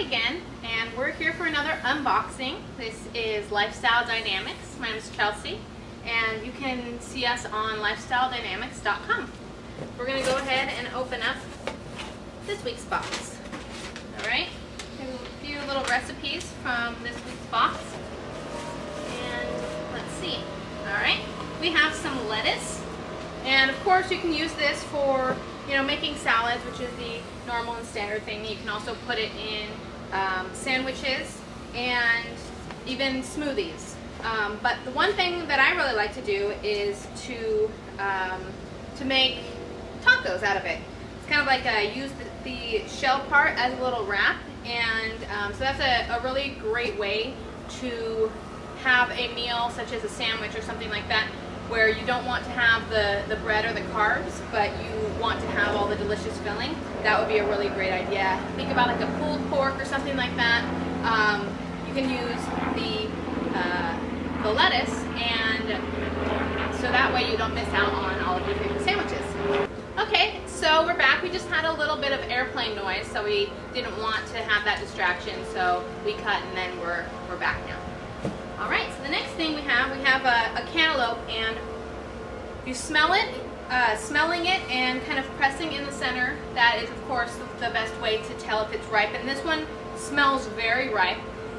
again, and we're here for another unboxing. This is Lifestyle Dynamics. My name is Chelsea, and you can see us on lifestyledynamics.com. We're going to go ahead and open up this week's box. Alright, a few little recipes from this week's box. And let's see. Alright, we have some lettuce, and of course you can use this for making salads, which is the normal and standard thing. You can also put it in sandwiches and even smoothies. But the one thing that I really like to do is to make tacos out of it. It's kind of like use the shell part as a little wrap, and so that's a really great way to have a meal such as a sandwich or something like that, where you don't want to have the bread or the carbs, but you want to have all the delicious filling. That would be a really great idea. Think about like a pulled pork or something like that. You can use the lettuce, and so that way you don't miss out on all of your favorite sandwiches. Okay, so we're back. We just had a little bit of airplane noise, so we didn't want to have that distraction, so we cut and then we're back now. Alright, so the next thing we have a cantaloupe, and if you smell it, smelling it and kind of pressing in the center, that is of course the best way to tell if it's ripe, and this one smells very ripe.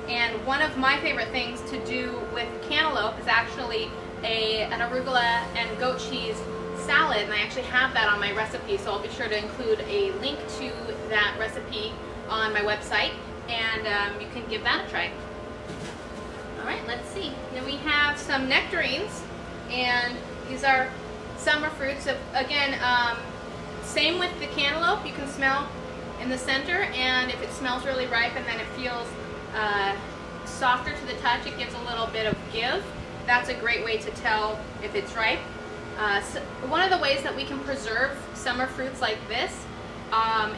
And one of my favorite things to do with cantaloupe is actually an arugula and goat cheese salad, and I actually have that on my recipe, so I'll be sure to include a link to that recipe on my website, and you can give that a try. Alright, let's see. Then we have some nectarines, and these are summer fruits. Again, same with the cantaloupe. You can smell in the center, and if it smells really ripe and then it feels softer to the touch, it gives a little bit of give. That's a great way to tell if it's ripe. So one of the ways that we can preserve summer fruits like this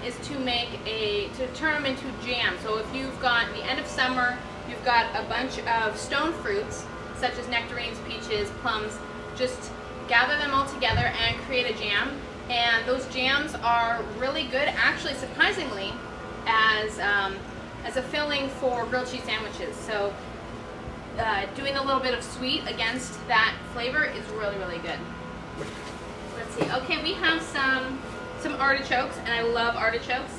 is to turn them into jam. So if you've got the end of summer, you've got a bunch of stone fruits, such as nectarines, peaches, plums, just gather them all together and create a jam. And those jams are really good, actually, surprisingly, as a filling for grilled cheese sandwiches. So doing a little bit of sweet against that flavor is really, really good. Let's see. Okay, we have some artichokes, and I love artichokes.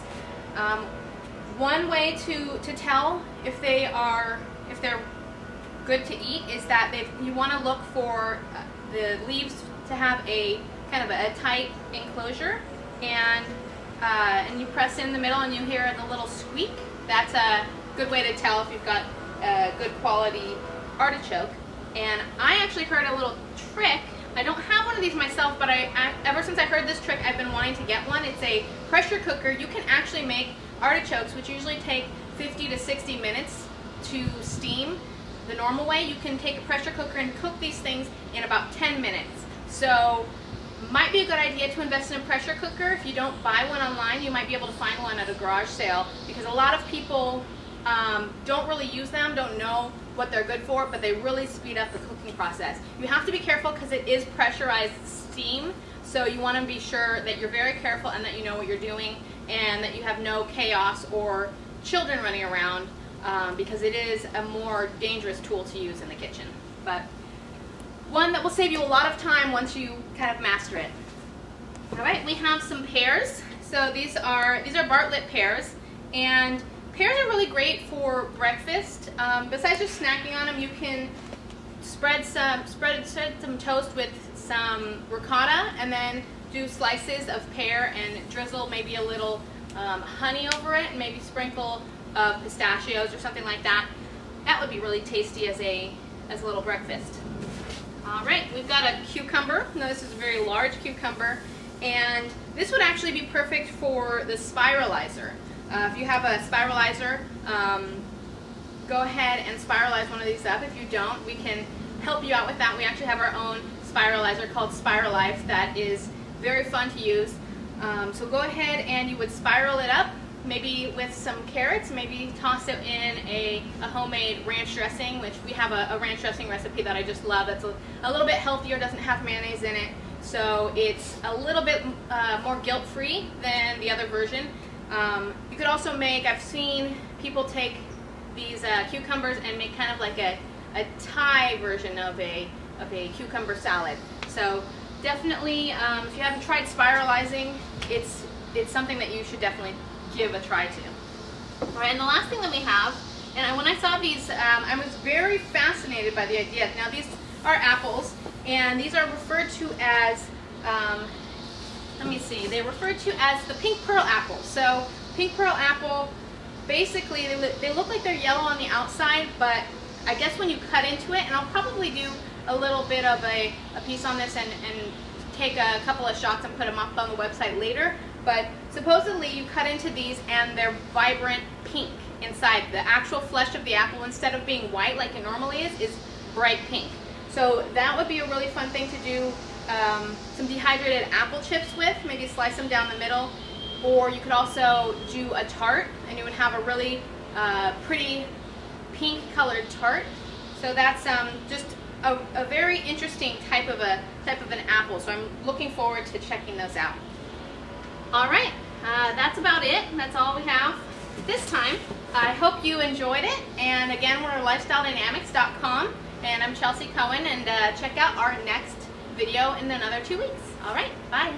One way to tell if they're good to eat is that you want to look for the leaves to have a kind of a tight enclosure, and you press in the middle and you hear the little squeak. That's a good way to tell if you've got a good quality artichoke. And I actually heard a little trick. I don't have one of these myself, but ever since I heard this trick, I've been wanting to get one. It's a pressure cooker. You can actually make artichokes, which usually take 50 to 60 minutes to steam the normal way. You can take a pressure cooker and cook these things in about 10 minutes. So might be a good idea to invest in a pressure cooker. If you don't buy one online, you might be able to find one at a garage sale, because a lot of people don't really use them, don't know what they're good for, but they really speed up the cooking process. You have to be careful because it is pressurized steam, so you want to be sure that you're very careful and that you know what you're doing, and that you have no chaos or children running around, because it is a more dangerous tool to use in the kitchen. But one that will save you a lot of time once you kind of master it. Alright, we have some pears. So these are Bartlett pears, and pears are really great for breakfast. Besides just snacking on them, you can spread some toast with some ricotta, and then do slices of pear and drizzle maybe a little honey over it, and maybe sprinkle pistachios or something like that. That would be really tasty as a little breakfast. Alright, we've got a cucumber. Now this is a very large cucumber, and this would actually be perfect for the spiralizer. If you have a spiralizer, go ahead and spiralize one of these up. If you don't, we can help you out with that. We actually have our own spiralizer called Spiralife that is very fun to use. So go ahead and you would spiral it up, maybe with some carrots, maybe toss it in a homemade ranch dressing, which we have a ranch dressing recipe that I just love. That's a little bit healthier, doesn't have mayonnaise in it, so it's a little bit more guilt-free than the other version. You could also make, I've seen people take these cucumbers and make kind of like a Thai version of a cucumber salad. So definitely, if you haven't tried spiralizing, it's something that you should definitely give a try to. All right, and the last thing that we have, and when I saw these, I was very fascinated by the idea. Now these are apples, and these are referred to as, let me see, they're referred to as the pink pearl apple. So pink pearl apple, basically they look like they're yellow on the outside, but I guess when you cut into it, and I'll probably do a little bit of a piece on this and take a couple of shots and put them up on the website later, but supposedly you cut into these and they're vibrant pink inside. The actual flesh of the apple, instead of being white like it normally is bright pink. So that would be a really fun thing to do some dehydrated apple chips with, maybe slice them down the middle, or you could also do a tart and you would have a really pretty pink colored tart. So that's just a very interesting type of an apple. So I'm looking forward to checking those out. All right, that's about it. That's all we have this time. I hope you enjoyed it. And again, we're lifestyledynamics.com, and I'm Chelsea Cohen. And check out our next video in another 2 weeks. All right, bye.